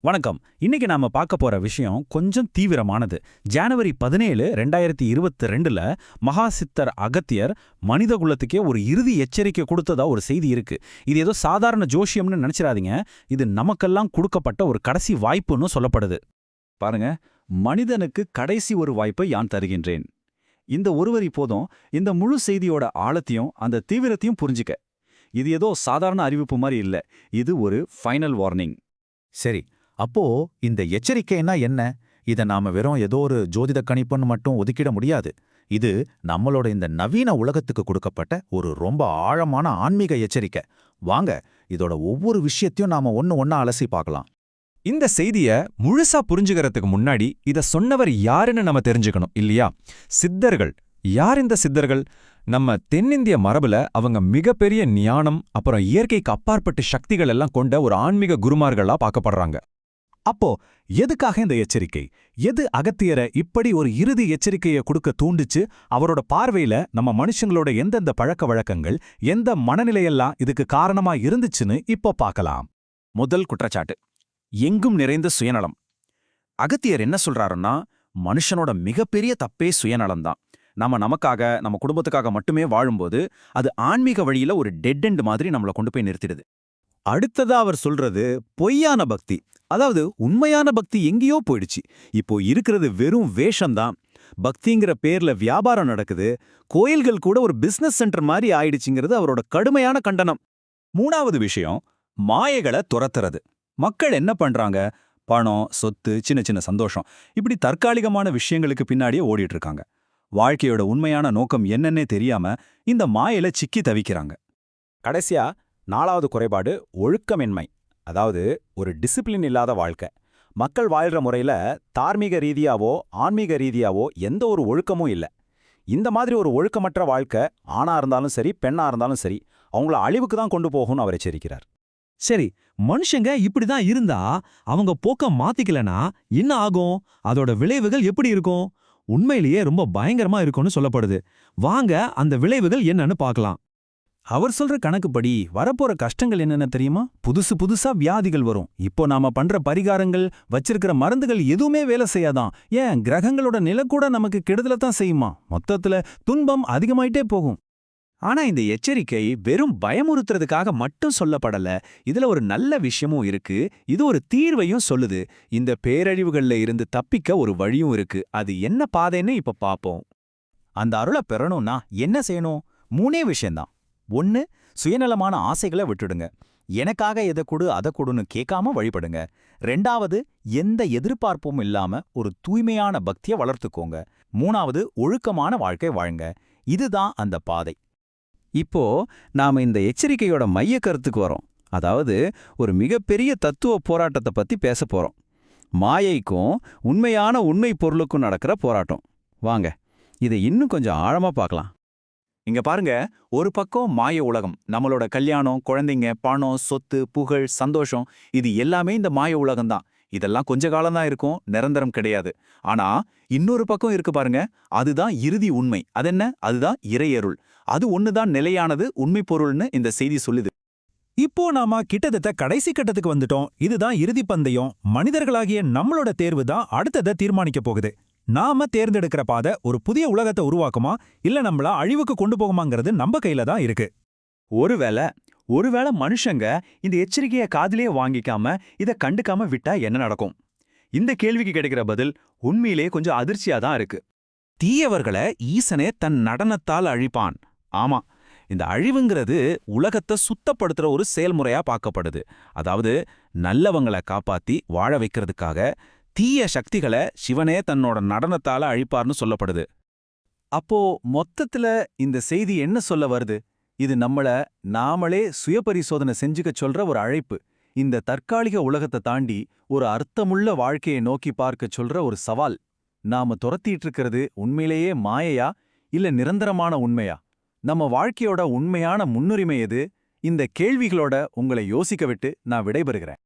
வணக்கம். இன்னைக்கு நாம பார்க்க போற விஷயம் கொஞ்சம் தீவிரமானது. ஜனவரி 17, 2022ல மகாசித்தர் அகத்தியர் மனித குலத்துக்கே ஒரு இறுதி எச்சரிக்கை கொடுத்ததா ஒரு செய்தி இருக்கு. இது ஏதோ சாதாரண ஜோசியம்னு நினைச்சிடாதீங்க. இது நமக்கெல்லாம் கொடுக்கப்பட்ட ஒரு கடைசி வாய்ப்புன்னு சொல்லப்படுது. பாருங்க, மனிதனுக்கு கடைசி ஒரு வாய்ப்பை யான் தருகின்றேன். இந்த ஒரு வரி போதும் இந்த முழு செய்தியோட ஆழத்தையும் அந்த தீவிரத்தையும் புரிஞ்சுக்க. இது ஏதோ சாதாரண அறிவிப்பு மாதிரி இல்ல, இது ஒரு ஃபைனல் வார்னிங். சரி, அப்போ இந்த எச்சரிக்கைன்னா என்ன? இத நாம வெறும் ஏதோ ஒரு ஜோதிட கணிப்புன்னு மட்டும் ஒதுக்கிட முடியாது. இது நம்மளோட இந்த நவீன உலகத்துக்கு கொடுக்கப்பட்ட ஒரு ரொம்ப ஆழமான ஆன்மீக எச்சரிக்கை. வாங்க, இதோட ஒவ்வொரு விஷயத்தையும் நாம ஒண்ணா அலசி பார்க்கலாம். இந்த செய்திய முழுசா புரிஞ்சுக்கிறதுக்கு முன்னாடி இத சொன்னவர் யாருன்னு நம்ம தெரிஞ்சுக்கணும் இல்லையா? சித்தர்கள். யார் இந்த சித்தர்கள்? நம்ம தென்னிந்திய மரபுல அவங்க மிகப்பெரிய ஞானம் அப்புறம் இயற்கைக்கு அப்பாற்பட்ட சக்திகள் எல்லாம் கொண்ட ஒரு ஆன்மீக குருமார்களா பார்க்கப்படுறாங்க. அப்போ எதுக்காக இந்த எச்சரிக்கை? எது அகத்தியரை இப்படி ஒரு இறுதி எச்சரிக்கையை கொடுக்க தூண்டுச்சு? அவரோட பார்வையில நம்ம மனுஷங்களோட எந்தெந்த பழக்க வழக்கங்கள், எந்த மனநிலையெல்லாம் இதுக்கு காரணமா இருந்துச்சுன்னு இப்போ பார்க்கலாம். முதல் குற்றச்சாட்டு, எங்கும் நிறைந்த சுயநலம். அகத்தியர் என்ன சொல்றாருன்னா, மனுஷனோட மிகப்பெரிய தப்பே சுயநலம்தான். நமக்காக, நம்ம குடும்பத்துக்காக மட்டுமே வாழும்போது அது ஆன்மீக வழியில ஒரு டெட் எண்ட் மாதிரி நம்மளை கொண்டு போய் நிறுத்திடுது. அடுத்ததா அவர் சொல்றது பொய்யான பக்தி. அதாவது உண்மையான பக்தி எங்கேயோ போயிடுச்சு. இப்போ இருக்கிறது வெறும் வேஷம்தான். பக்திங்கிற பேர்ல வியாபாரம் நடக்குது. கோயில்கள் கூட ஒரு பிசினஸ் சென்டர் மாதிரி ஆயிடுச்சுங்கிறது அவரோட கடுமையான கண்டனம். மூணாவது விஷயம், மாயைகளை துரத்துறது. மக்கள் என்ன பண்றாங்க? பணம், சொத்து, சின்ன சின்ன சந்தோஷம், இப்படி தற்காலிகமான விஷயங்களுக்கு பின்னாடியே ஓடிட்டு இருக்காங்க. வாழ்க்கையோட உண்மையான நோக்கம் என்னன்னே தெரியாம இந்த மாயையில சிக்கி தவிக்கிறாங்க. கடைசியா 4வது குறைபாடு ஒழுக்கமின்மை. அதாவது ஒரு டிசிப்ளின் இல்லாத வாழ்க்கை. மக்கள் வாழ்ற முறையில தார்மீக ரீதியாவோ ஆன்மீக ரீதியாவோ எந்த ஒரு ஒழுக்கமும் இல்லை. இந்த மாதிரி ஒரு ஒழுக்கமற்ற வாழ்க்கை ஆணா இருந்தாலும் சரி, பெண்ணா இருந்தாலும் சரி, அவங்கள அழிவுக்கு தான் கொண்டு போகும்னு அவர் எச்சரிக்கிறார். சரி, மனுஷங்க இப்படிதான் இருந்தா அவங்க போக்க மாத்திக்கலனா என்ன ஆகும்? அதோட விளைவுகள் எப்படி இருக்கும்? உண்மையிலேயே ரொம்ப பயங்கரமா இருக்கும்னு சொல்லப்படுது. வாங்க அந்த விளைவுகள் என்னன்னு பார்க்கலாம். அவர் சொல்ற கணக்குப்படி வரப்போற கஷ்டங்கள் என்னென்ன தெரியுமா? புதுசா வியாதிகள் வரும். இப்போ நாம பண்ற பரிகாரங்கள், வச்சிருக்கிற மருந்துகள் எதுவுமே வேலை செய்யாதான். ஏன் கிரகங்களோட நிலை கூட நமக்கு கெடுதலத்தான் செய்யுமா? மொத்தத்துல துன்பம் அதிகமாயிட்டே போகும். ஆனா இந்த எச்சரிக்கை வெறும் பயமுறுத்துறதுக்காக மட்டும் சொல்லப்படல. இதுல ஒரு நல்ல விஷயமும் இருக்கு. இது ஒரு தீர்வையும் சொல்லுது. இந்த பேரழிவுகள்ல இருந்து தப்பிக்க ஒரு வழியும் இருக்கு. அது என்ன பாதைன்னு இப்ப பாப்போம். அந்த அருளை பெறணும்னா என்ன செய்யணும்? 3 விஷயம்தான். 1, சுயநலமான ஆசைகளை விட்டுடுங்க. எனக்காக எதை கொடு அதை கொடுன்னு கேட்காம வழிபடுங்க. 2வது, எந்த எதிர்பார்ப்பும் இல்லாம ஒரு தூய்மையான பக்தியை வளர்த்துக்கோங்க. 3வது, ஒழுக்கமான வாழ்க்கை வாழுங்க. இதுதான் அந்த பாதை. இப்போ நாம இந்த எச்சரிக்கையோட மைய கருத்துக்கு வரோம். அதாவது ஒரு மிகப்பெரிய தத்துவ போராட்டத்தை பத்தி பேச போறோம். மாயைக்கும் உண்மையான உண்மை பொருளுக்கும் நடக்கிற போராட்டம். வாங்க, இதை இன்னும் கொஞ்சம் ஆழமா பார்க்கலாம். இங்க பாருங்க, ஒரு பக்கம் மாய உலகம். நம்மளோட கல்யாணம், குழந்தைங்க, பணம், சொத்து, புகழ், சந்தோஷம், இது எல்லாமே இந்த மாய உலகம்தான். இதெல்லாம் கொஞ்ச காலம்தான் இருக்கும், நிரந்தரம் கிடையாது. ஆனா இன்னொரு பக்கம் இருக்கு பாருங்க, அதுதான் இறுதி உண்மை. அதென்ன? அதுதான் இறையருள். அது ஒண்ணுதான் நிலையானது, உண்மை பொருள்னு இந்த செய்தி சொல்லுது. இப்போ நாம கிட்டத்தட்ட கடைசி கட்டத்துக்கு வந்துட்டோம். இதுதான் இறுதி பந்தயம். மனிதர்களாகிய நம்மளோட தேர்வு தான் அடுத்ததை தீர்மானிக்க போகுது. நாம தேர்ந்தெடுக்கிற பாதை ஒரு புதிய உலகத்தை உருவாக்குமா, இல்ல நம்மள அழிவுக்கு கொண்டு போகுமாங்கிறது நம்ம கையில தான் இருக்கு. ஒருவேளை மனுஷங்க இந்த எச்சரிக்கையை காதிலேயே வாங்கிக்காம இதை கண்டுக்காம விட்டா என்ன நடக்கும்? இந்த கேள்விக்கு கிடைக்கிற பதில் உண்மையிலே கொஞ்சம் அதிர்ச்சியா தான் இருக்கு. தீயவர்களை ஈசனே தன் நடனத்தால் அழிப்பான். ஆமா, இந்த அழிவுங்கிறது உலகத்தை சுத்தப்படுத்துற ஒரு செயல்முறையா பார்க்கப்படுது. அதாவது நல்லவங்களை காப்பாத்தி வாழ வைக்கிறதுக்காக தீய சக்திகளை சிவனே தன்னோட நடனத்தால அழிப்பார்னு சொல்லப்படுது. அப்போ மொத்தத்துல இந்த செய்தி என்ன சொல்ல வருது? இது நாமளே சுயபரிசோதனை செஞ்சுக்க சொல்ற ஒரு அழைப்பு. இந்த தற்காலிக உலகத்தை தாண்டி ஒரு அர்த்தமுள்ள வாழ்க்கையை நோக்கி பார்க்க சொல்ற ஒரு சவால். நாம துரத்திட்டு இருக்கிறது உண்மையிலேயே மாயையா, இல்ல நிரந்தரமான உண்மையா? நம்ம வாழ்க்கையோட உண்மையான முன்னுரிமை எது? இந்த கேள்விகளோட உங்களை யோசிக்க விட்டு நான் விடைபெறுகிறேன்.